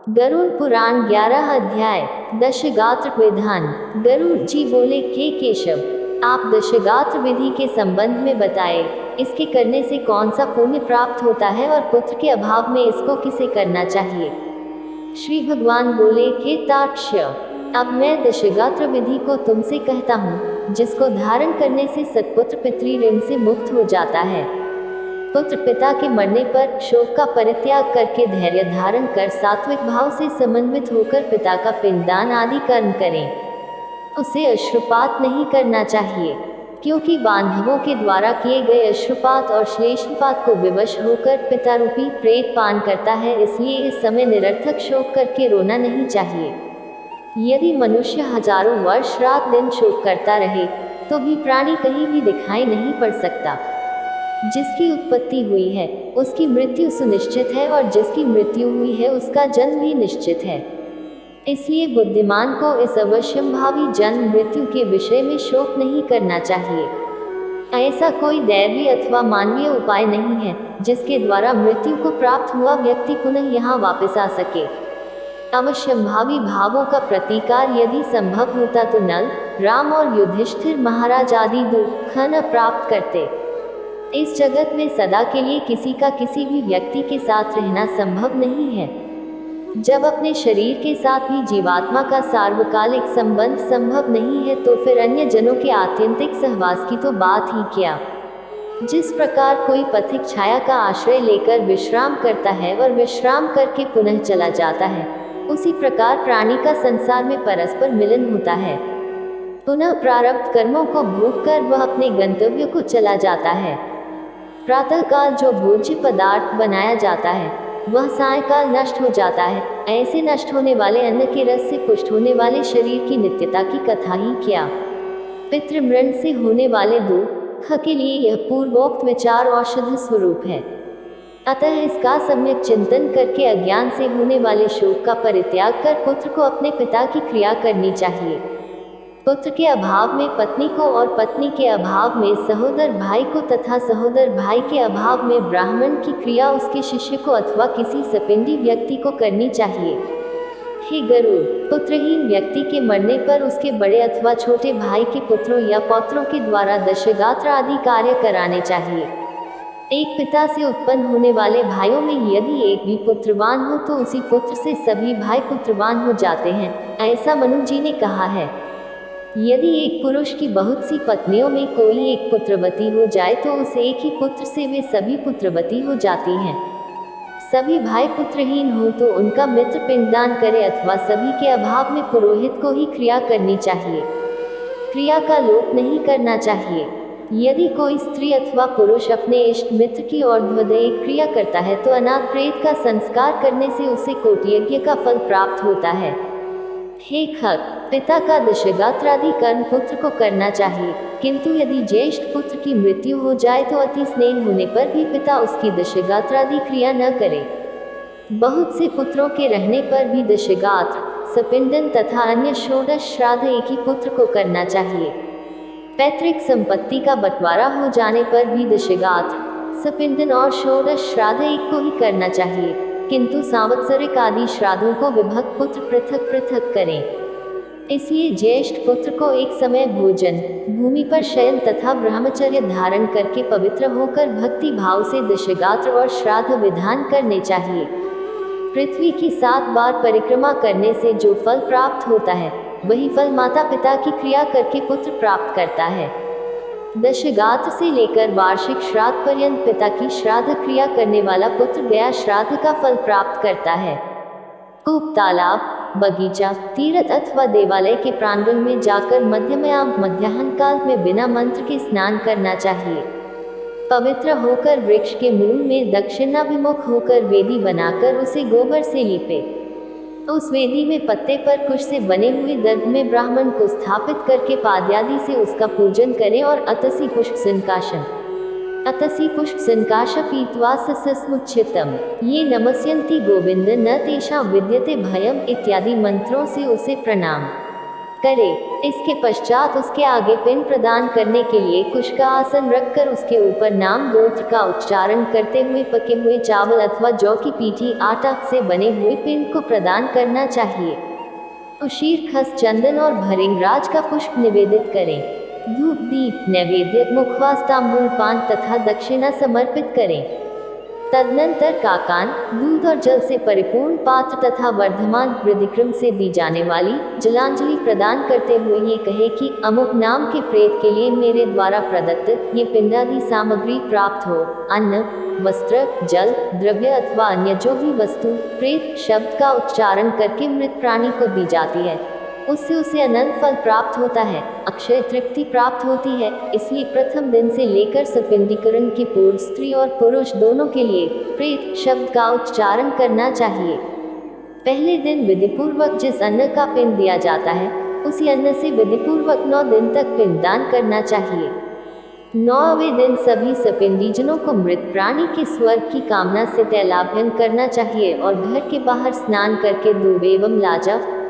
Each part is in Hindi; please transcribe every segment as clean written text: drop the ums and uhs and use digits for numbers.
गरुड़ पुराण 11 अध्याय दशगात्र विधान। गरुड़ जी बोले, हे केशव, आप दशगात्र विधि के संबंध में बताए, इसके करने से कौन सा पुण्य प्राप्त होता है और पुत्र के अभाव में इसको किसे करना चाहिए। श्री भगवान बोले, हे तार्क्ष्य, अब मैं दशगात्र विधि को तुमसे कहता हूँ, जिसको धारण करने से सत्पुत्र पितृ ऋण से मुक्त हो जाता है। पुत्र पिता के मरने पर शोक का परित्याग करके धैर्य धारण कर सात्विक भाव से समन्वित होकर पिता का पिंडदान आदि कर्म करें। उसे अश्रुपात नहीं करना चाहिए, क्योंकि बांधवों के द्वारा किए गए अश्रुपात और श्लेषपात को विवश होकर पिता रूपी प्रेत पान करता है, इसलिए इस समय निरर्थक शोक करके रोना नहीं चाहिए। यदि मनुष्य हजारों वर्ष रात दिन शोक करता रहे तो भी प्राणी कहीं भी दिखाई नहीं पड़ सकता। जिसकी उत्पत्ति हुई है उसकी मृत्यु सुनिश्चित है, और जिसकी मृत्यु हुई है उसका जन्म भी निश्चित है। इसलिए बुद्धिमान को इस अवश्यंभावी जन्म मृत्यु के विषय में शोक नहीं करना चाहिए। ऐसा कोई दैवीय अथवा मानवीय उपाय नहीं है जिसके द्वारा मृत्यु को प्राप्त हुआ व्यक्ति पुनः यहाँ वापस आ सके। अवश्यंभावी भावों का प्रतिकार यदि संभव होता तो नल, राम और युधिष्ठिर महाराज आदि दुख न प्राप्त करते। इस जगत में सदा के लिए किसी का किसी भी व्यक्ति के साथ रहना संभव नहीं है। जब अपने शरीर के साथ भी जीवात्मा का सार्वकालिक संबंध संभव नहीं है तो फिर अन्य जनों के आत्यंतिक सहवास की तो बात ही क्या। जिस प्रकार कोई पथिक छाया का आश्रय लेकर विश्राम करता है और विश्राम करके पुनः चला जाता है, उसी प्रकार प्राणी का संसार में परस्पर मिलन होता है। पुनः प्रारब्ध कर्मों को भोग कर वह अपने गंतव्य को चला जाता है। प्रातःकाल जो भोज्य पदार्थ बनाया जाता है वह सायंकाल नष्ट हो जाता है। ऐसे नष्ट होने वाले अन्न के रस से पुष्ट होने वाले शरीर की नित्यता की कथा ही क्या। पितृमृण से होने वाले दुख के लिए यह पूर्वोक्त विचार औषध स्वरूप है। अतः इसका सम्यक चिंतन करके अज्ञान से होने वाले शोक का परित्याग कर पुत्र को अपने पिता की क्रिया करनी चाहिए। पुत्र के अभाव में पत्नी को और पत्नी के अभाव में सहोदर भाई को तथा सहोदर भाई के अभाव में ब्राह्मण की क्रिया उसके शिष्य को अथवा किसी सपिंडी व्यक्ति को करनी चाहिए। हे गरुड़, पुत्रहीन व्यक्ति के मरने पर उसके बड़े अथवा छोटे भाई के पुत्रों या पौत्रों के द्वारा दशगात्र आदि कार्य कराने चाहिए। एक पिता से उत्पन्न होने वाले भाइयों में यदि एक भी पुत्रवान हो तो उसी पुत्र से सभी भाई पुत्रवान हो जाते हैं, ऐसा मनु जी ने कहा है। यदि एक पुरुष की बहुत सी पत्नियों में कोई एक पुत्रवती हो जाए तो उस एक ही पुत्र से वे सभी पुत्रवती हो जाती हैं। सभी भाई पुत्रहीन हो तो उनका मित्र पिंडदान करे, अथवा सभी के अभाव में पुरोहित को ही क्रिया करनी चाहिए। क्रिया का लोप नहीं करना चाहिए। यदि कोई स्त्री अथवा पुरुष अपने इष्ट मित्र की ओर द्वदैहिक क्रिया करता है तो अनाथ प्रेत का संस्कार करने से उसे कोटि यज्ञ का फल प्राप्त होता है। हे खग, पिता का दशगात्रादि कर्म पुत्र को करना चाहिए, किंतु यदि ज्येष्ठ पुत्र की मृत्यु हो जाए तो अति स्नेह होने पर भी पिता उसकी दशगात्रादि क्रिया न करे। बहुत से पुत्रों के रहने पर भी दशगात्र, सपिंडन तथा अन्य षोडश श्राद्ध एक ही पुत्र को करना चाहिए। पैतृक संपत्ति का बंटवारा हो जाने पर भी दशगात्र, सपिंडन और षोडश श्राद्ध एक को ही करना चाहिए, किंतु सांवत्सरिक आदि श्राद्धों को विभक्त पुत्र पृथक पृथक करें। इसलिए ज्येष्ठ पुत्र को एक समय भोजन, भूमि पर शयन तथा ब्रह्मचर्य धारण करके पवित्र होकर भक्ति भाव से दशगात्र और श्राद्ध विधान करने चाहिए। पृथ्वी की 7 बार परिक्रमा करने से जो फल प्राप्त होता है वही फल माता पिता की क्रिया करके पुत्र प्राप्त करता है। दशगात्र से लेकर वार्षिक श्राद्ध पर्यंत पिता की श्राद्ध क्रिया करने वाला पुत्र गया श्राद्ध का फल प्राप्त करता है। कूप, तालाब, बगीचा, तीर्थ अथवा देवालय के प्रांगण में जाकर मध्यमयाम मध्याह्न काल में बिना मंत्र के स्नान करना चाहिए। पवित्र होकर वृक्ष के मूल में दक्षिणाभिमुख होकर वेदी बनाकर उसे गोबर से लीपे। उस वेदी में पत्ते पर कुश से बने हुए दर्भ में ब्राह्मण को स्थापित करके पाद्यादि से उसका पूजन करें और अतसी पुष्प संकाश पीत्वा सस्मुच्यतम ये नमस्यन्ति गोविंद न तेषां विद्यते भयम इत्यादि मंत्रों से उसे प्रणाम करे। इसके पश्चात उसके आगे पिंड प्रदान करने के लिए कुश का आसन रखकर उसके ऊपर नाम गोत्र का उच्चारण करते हुए पके हुए चावल अथवा जौ की पीठी आटा से बने हुए पिंड को प्रदान करना चाहिए। उशीर खस चंदन और भरिंगराज का पुष्प निवेदित करें। धूप दीप नैवेद्य मुखवास तांबूल पान तथा दक्षिणा समर्पित करें। तदनंतर काकान दूध और जल से परिपूर्ण पात्र तथा वर्धमान वृद्धिक्रम से दी जाने वाली जलांजलि प्रदान करते हुए ये कहे कि अमुक नाम के प्रेत के लिए मेरे द्वारा प्रदत्त ये पिंडादि सामग्री प्राप्त हो। अन्न वस्त्र जल द्रव्य अथवा अन्य जो भी वस्तु प्रेत शब्द का उच्चारण करके मृत प्राणी को दी जाती है, उससे उसे अनंत फल प्राप्त होता है, अक्षय तृप्ति प्राप्त होती है। इसलिए प्रथम दिन से लेकर सपिंडीकरण के पूर्व स्त्री और पुरुष दोनों के लिए प्रेत शब्द का उच्चारण करना चाहिए। पहले दिन विधिपूर्वक जिस अन्न का पिंड दिया जाता है, उसी अन्न से विधिपूर्वक 9 दिन तक पिंडदान करना चाहिए। 9वें दिन सभी सपिंडीजनों को मृत प्राणी के स्वर्ग की कामना से तैलाभ्यन करना चाहिए और घर के बाहर स्नान करके दूध एवं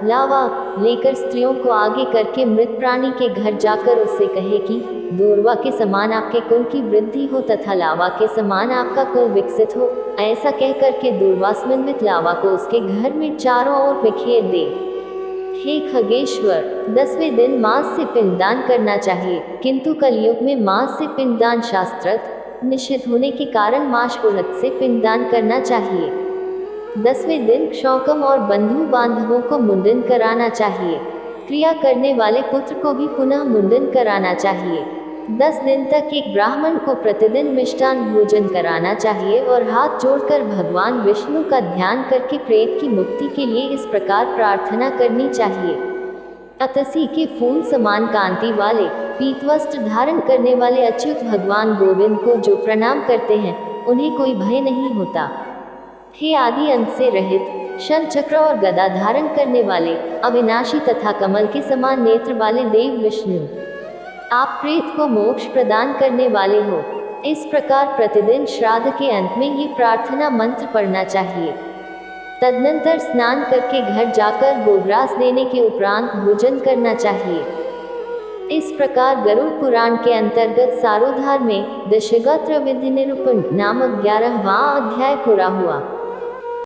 लावा लेकर स्त्रियों को आगे करके मृत प्राणी के घर जाकर उससे कहे कि दूर्वा के समान आपके कुल की वृद्धि हो तथा लावा के समान आपका कुल विकसित हो। ऐसा कह करके दूर्वा स्मिन्वित लावा को उसके घर में चारों ओर बिखेर दे। हे खगेश्वर, 10वें दिन मांस से पिंडदान करना चाहिए, किंतु कलयुग में मांस से पिंडदान शास्त्रत निषिद्ध होने के कारण मांस उड़द से पिंडदान करना चाहिए। 10वें दिन क्षौकम और बंधु बांधवों को मुंडन कराना चाहिए। क्रिया करने वाले पुत्र को भी पुनः मुंडन कराना चाहिए। 10 दिन तक एक ब्राह्मण को प्रतिदिन मिष्टान भोजन कराना चाहिए और हाथ जोड़कर भगवान विष्णु का ध्यान करके प्रेत की मुक्ति के लिए इस प्रकार प्रार्थना करनी चाहिए। अतसी के फूल समान कांति वाले पीत वस्त्र धारण करने वाले अच्युत भगवान गोविंद को जो प्रणाम करते हैं, उन्हें कोई भय नहीं होता। हे आदि अंत से रहित शंख चक्र और गदा धारण करने वाले अविनाशी तथा कमल के समान नेत्र वाले देव विष्णु, आप प्रेत को मोक्ष प्रदान करने वाले हो। इस प्रकार प्रतिदिन श्राद्ध के अंत में ये प्रार्थना मंत्र पढ़ना चाहिए। तदनंतर स्नान करके घर जाकर गोग्रास देने के उपरांत भोजन करना चाहिए। इस प्रकार गरुड़ पुराण के अंतर्गत सारोद्धार में दशगोत्र विधि निरूपण नामक 11वां अध्याय पूरा हुआ।